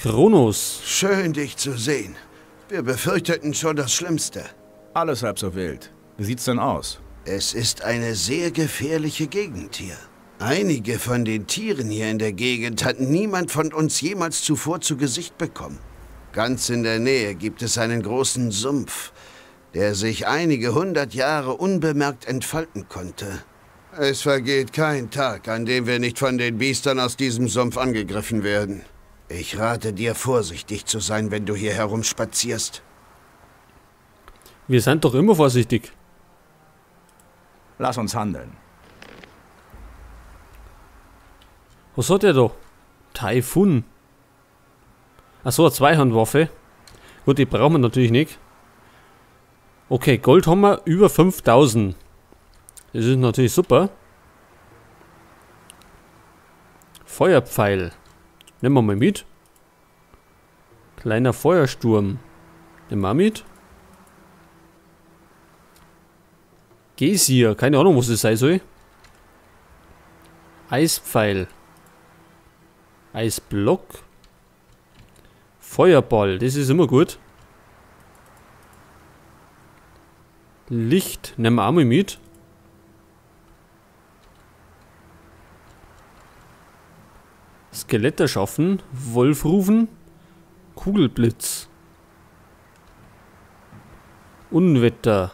Kronos. Schön, dich zu sehen. Wir befürchteten schon das Schlimmste. Alles halb so wild. Wie sieht's denn aus? Es ist eine sehr gefährliche Gegend hier. Einige von den Tieren hier in der Gegend hat niemand von uns jemals zuvor zu Gesicht bekommen. Ganz in der Nähe gibt es einen großen Sumpf, der sich einige 100 Jahre unbemerkt entfalten konnte. Es vergeht kein Tag, an dem wir nicht von den Biestern aus diesem Sumpf angegriffen werden. Ich rate dir, vorsichtig zu sein, wenn du hier herumspazierst. Wir sind doch immer vorsichtig. Lass uns handeln. Was hat er da? Taifun. Achso, eine Zweihandwaffe. Gut, die brauchen wir natürlich nicht. Okay, Gold haben wir über 5000. Das ist natürlich super. Feuerpfeil. Nehmen wir mal mit. Kleiner Feuersturm. Nehmen wir mit. Geysir. Keine Ahnung, was das sein soll. Eispfeil. Eisblock. Feuerball. Das ist immer gut. Licht. Nehmen wir auch mal mit. Skelett erschaffen. Wolf rufen. Kugelblitz. Unwetter.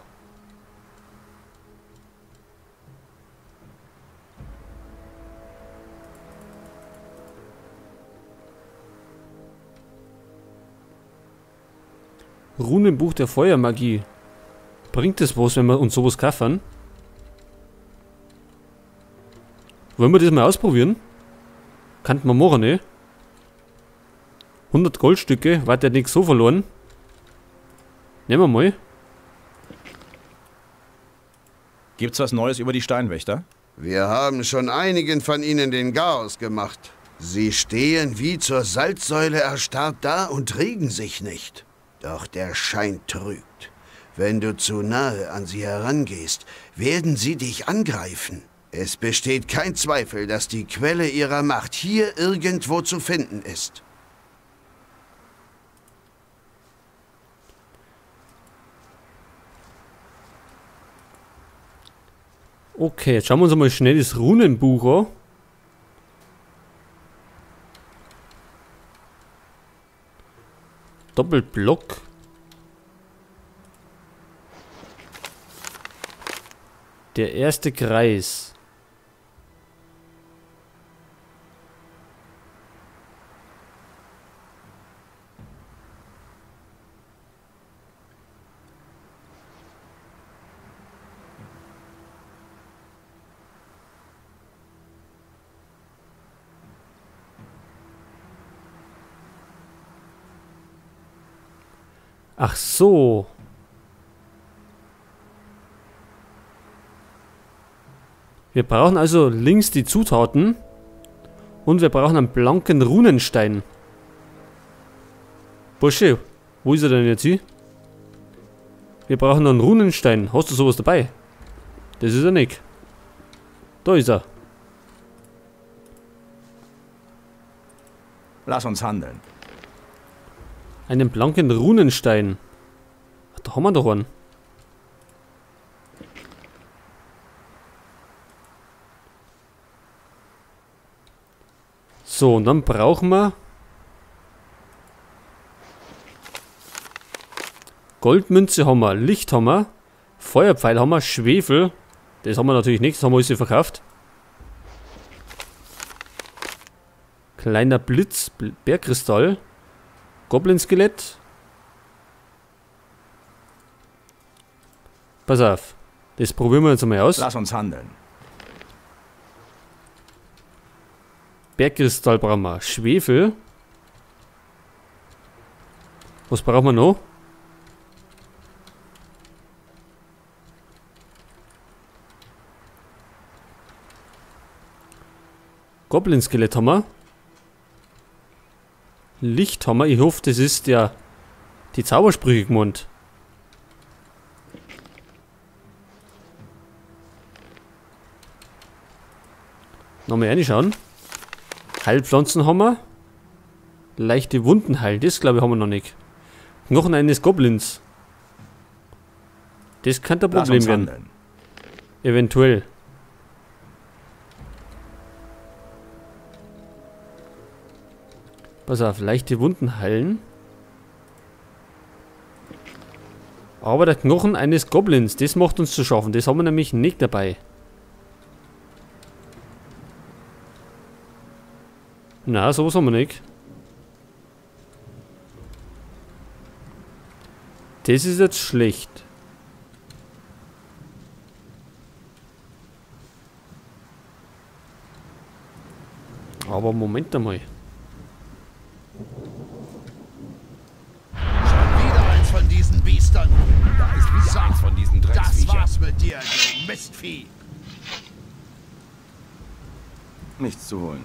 Runenbuch der Feuermagie. Bringt es was, wenn wir uns sowas kaufen? Wollen wir das mal ausprobieren? Kann man machen, ne? 100 Goldstücke, war der nicht so verloren. Nehmen wir mal. Gibt's was Neues über die Steinwächter? Wir haben schon einigen von ihnen den Garaus gemacht. Sie stehen wie zur Salzsäule erstarrt da und regen sich nicht. Doch der Schein trügt. Wenn du zu nahe an sie herangehst, werden sie dich angreifen. Es besteht kein Zweifel, dass die Quelle ihrer Macht hier irgendwo zu finden ist. Okay, jetzt schauen wir uns mal schnell das Runenbuch an. Doppelblock. Der erste Kreis. Ach so. Wir brauchen also links die Zutaten und wir brauchen einen blanken Runenstein. Bursche, wo ist er denn jetzt hier? Wir brauchen einen Runenstein. Hast du sowas dabei? Das ist er nicht. Da ist er. Lass uns handeln. Einen blanken Runenstein. Ach, da haben wir doch einen. So, und dann brauchen wir Goldmünze haben wir, Licht haben wir, Feuerpfeil haben wir, Schwefel. Das haben wir natürlich nicht, das haben wir alles verkauft. Kleiner Blitz, Bergkristall. Goblin-Skelett. Pass auf. Das probieren wir jetzt einmal aus. Lass uns handeln. Bergkristall brauchen wir. Schwefel. Was brauchen wir noch? Goblin-Skelett haben wir. Licht haben wir. Ich hoffe, das ist die Zaubersprüche gemeint. Nochmal reinschauen. Heilpflanzen haben wir. Leichte Wunden heilen. Das glaube ich haben wir noch nicht. Knochen eines Goblins. Das könnte ein Lass Problem uns werden. handeln. Eventuell. Pass auf, leichte Wunden heilen. Aber der Knochen eines Goblins, das macht uns zu schaffen. Das haben wir nämlich nicht dabei. Na, sowas haben wir nicht. Das ist jetzt schlecht. Aber Moment einmal. Wieder eins von diesen Biestern. Da ist wieder eins von diesen Das Drecksviechern. war's mit dir, du Mistvieh. Nichts zu holen.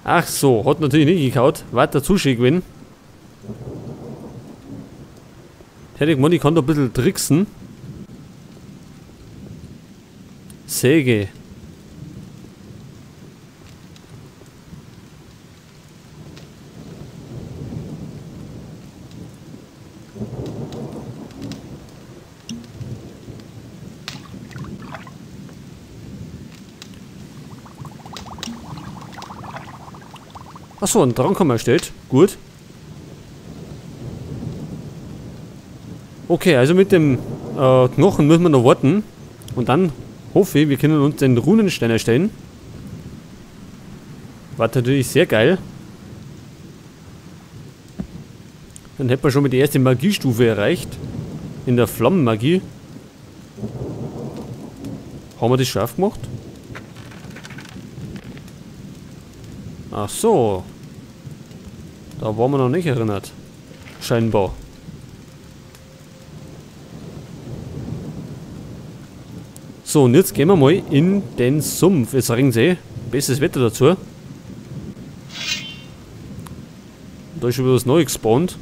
Ach so, hat natürlich nicht gekaut. Weiter zuschicken, wenn. Hätte ich gemeint, ich kann da ein bisschen tricksen. Säge. Achso, einen Trank haben wir erstellt. Gut. Okay, also mit dem Knochen müssen wir noch warten. Und dann hoffe ich, wir können uns den Runenstein erstellen. War natürlich sehr geil. Dann hätten wir schon mal die erste Magiestufe erreicht. In der Flammenmagie. Haben wir das schon aufgemacht? Ach so. Da waren wir noch nicht erinnert. Scheinbar. So, und jetzt gehen wir mal in den Sumpf. Jetzt Regensee. Bestes Wetter dazu. Da ist schon wieder was Neues gespawnt.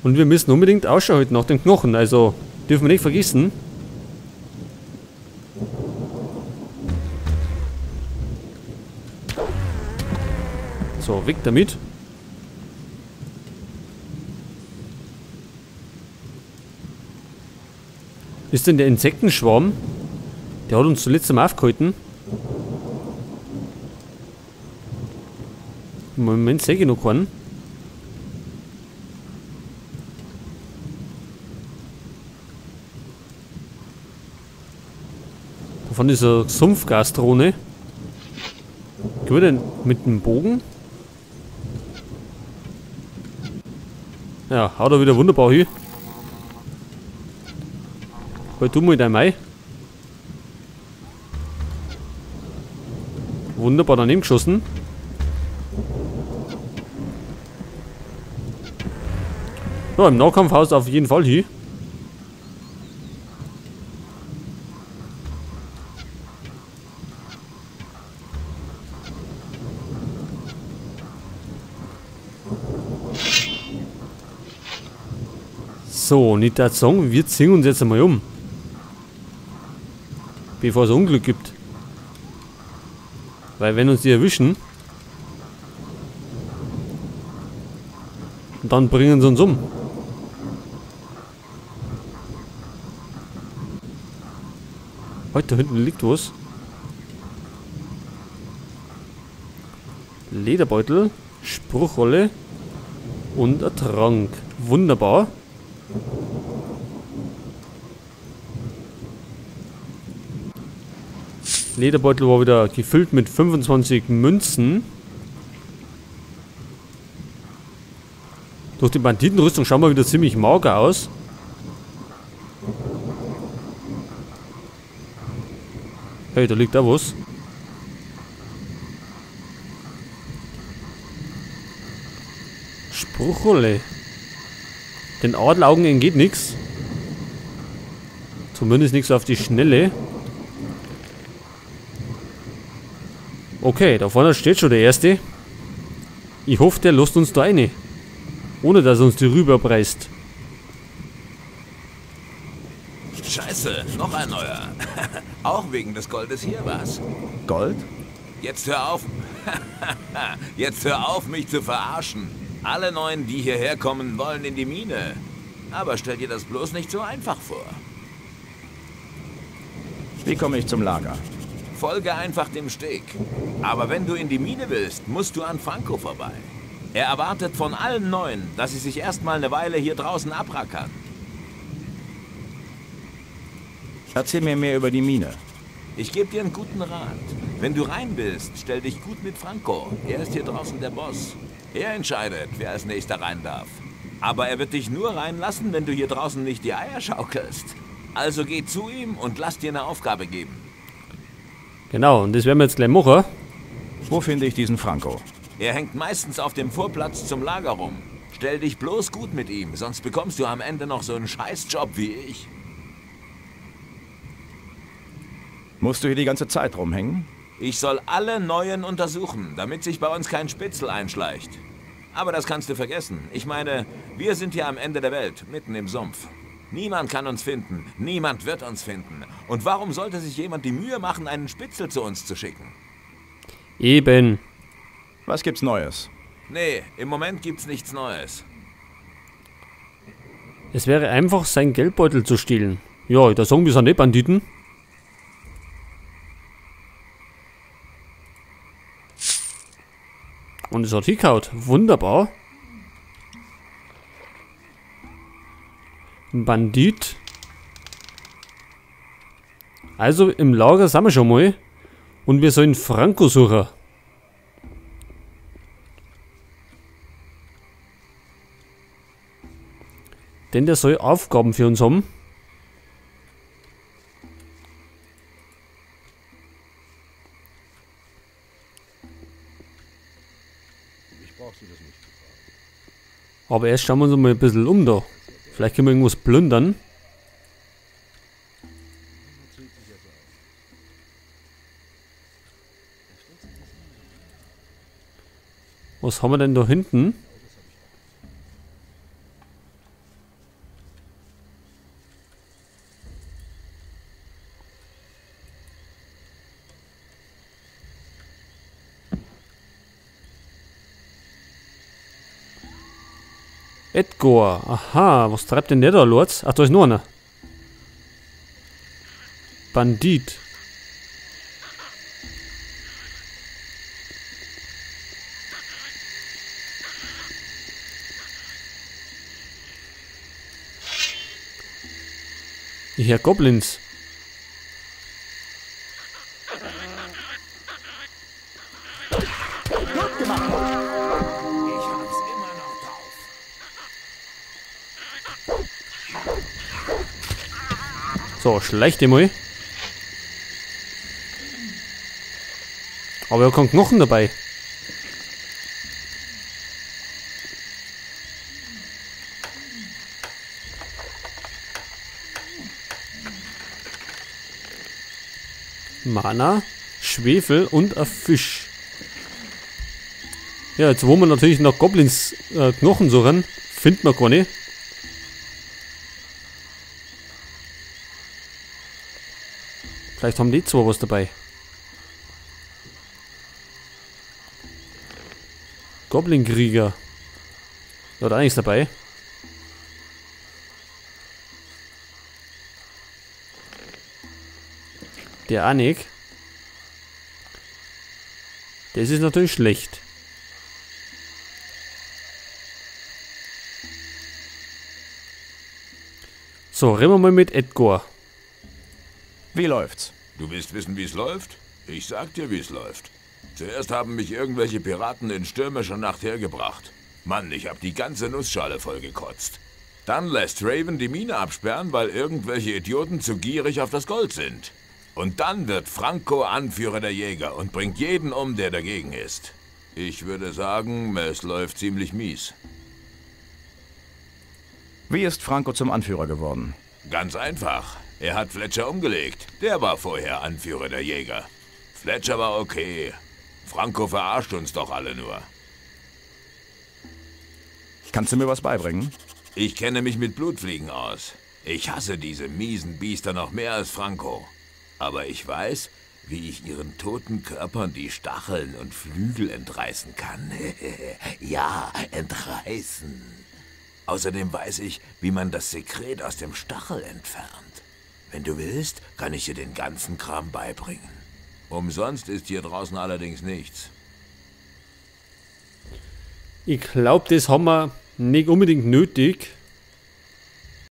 Und wir müssen unbedingt Ausschau halten nach den Knochen, also dürfen wir nicht vergessen. So, weg damit. Ist denn der Insektenschwarm? Der hat uns zuletzt einmal aufgehalten. Im Moment sehe ich noch keinen. Von dieser Sumpfgasdrohne. Gehen wir denn mit dem Bogen? Ja, haut er wieder wunderbar hin. Halt du mal dein Mai. Wunderbar daneben geschossen. Ja, im Nahkampf haust auf jeden Fall hin. So, und ich würde sagen, wir ziehen uns jetzt einmal um. Bevor es Unglück gibt. Weil wenn uns die erwischen, dann bringen sie uns um. Heute da hinten liegt was. Lederbeutel, Spruchrolle und ein Trank. Wunderbar. Lederbeutel war wieder gefüllt mit 25 Münzen. Durch die Banditenrüstung schauen wir wieder ziemlich mager aus. Hey, da liegt da was. Spruchrolle. Den Adleraugen entgeht nichts. Zumindest nichts auf die Schnelle. Okay, da vorne steht schon der erste. Ich hoffe, der lässt uns da rein. Ohne dass er uns die rüberpreist. Scheiße, noch ein neuer. Auch wegen des Goldes hier, was? Gold? Jetzt hör auf. Jetzt hör auf, mich zu verarschen. Alle Neuen, die hierher kommen, wollen in die Mine. Aber stell dir das bloß nicht so einfach vor. Wie komme ich zum Lager? Folge einfach dem Steg. Aber wenn du in die Mine willst, musst du an Franco vorbei. Er erwartet von allen Neuen, dass sie sich erstmal eine Weile hier draußen abrackern. Erzähl mir mehr über die Mine. Ich gebe dir einen guten Rat. Wenn du rein willst, stell dich gut mit Franco. Er ist hier draußen der Boss. Er entscheidet, wer als nächster rein darf. Aber er wird dich nur reinlassen, wenn du hier draußen nicht die Eier schaukelst. Also geh zu ihm und lass dir eine Aufgabe geben. Genau, und das werden wir jetzt gleich machen. Wo finde ich diesen Franco? Er hängt meistens auf dem Vorplatz zum Lager rum. Stell dich bloß gut mit ihm, sonst bekommst du am Ende noch so einen Scheißjob wie ich. Musst du hier die ganze Zeit rumhängen? Ich soll alle Neuen untersuchen, damit sich bei uns kein Spitzel einschleicht. Aber das kannst du vergessen. Ich meine, wir sind hier am Ende der Welt, mitten im Sumpf. Niemand kann uns finden, niemand wird uns finden. Und warum sollte sich jemand die Mühe machen, einen Spitzel zu uns zu schicken? Eben. Was gibt's Neues? Nee, im Moment gibt's nichts Neues. Es wäre einfach, sein Geldbeutel zu stehlen. Ja, da sagen wir es nicht Banditen. Und es hat hingehauen. Wunderbar. Ein Bandit. Also im Lager sind wir schon mal. Und wir sollen Franco suchen. Denn der soll Aufgaben für uns haben. Aber erst schauen wir uns mal ein bisschen um da. Vielleicht können wir irgendwas plündern. Was haben wir denn da hinten? Edgar. Aha, was treibt denn der da, Lords? Ach, da ist noch einer. Bandit. Ich höre Goblins. So, schlecht mal. Aber er kann Knochen dabei. Mana, Schwefel und ein Fisch. Ja, jetzt wo wir natürlich nach Goblins Knochen suchen, finden wir gar nicht. Vielleicht haben die zwei was dabei. Goblin-Krieger. Da hat auch nichts dabei. Der Anik. Das ist natürlich schlecht. So, reden wir mal mit Edgar. Wie läuft's? Du willst wissen, wie es läuft? Ich sag dir, wie es läuft. Zuerst haben mich irgendwelche Piraten in stürmischer Nacht hergebracht. Mann, ich hab die ganze Nussschale vollgekotzt. Dann lässt Raven die Mine absperren, weil irgendwelche Idioten zu gierig auf das Gold sind. Und dann wird Franco Anführer der Jäger und bringt jeden um, der dagegen ist. Ich würde sagen, es läuft ziemlich mies. Wie ist Franco zum Anführer geworden? Ganz einfach. Er hat Fletcher umgelegt. Der war vorher Anführer der Jäger. Fletcher war okay. Franco verarscht uns doch alle nur. Kannst du mir was beibringen? Ich kenne mich mit Blutfliegen aus. Ich hasse diese miesen Biester noch mehr als Franco. Aber ich weiß, wie ich ihren toten Körpern die Stacheln und Flügel entreißen kann. Ja, entreißen. Außerdem weiß ich, wie man das Sekret aus dem Stachel entfernt. Wenn du willst, kann ich dir den ganzen Kram beibringen. Umsonst ist hier draußen allerdings nichts. Ich glaube, das haben wir nicht unbedingt nötig.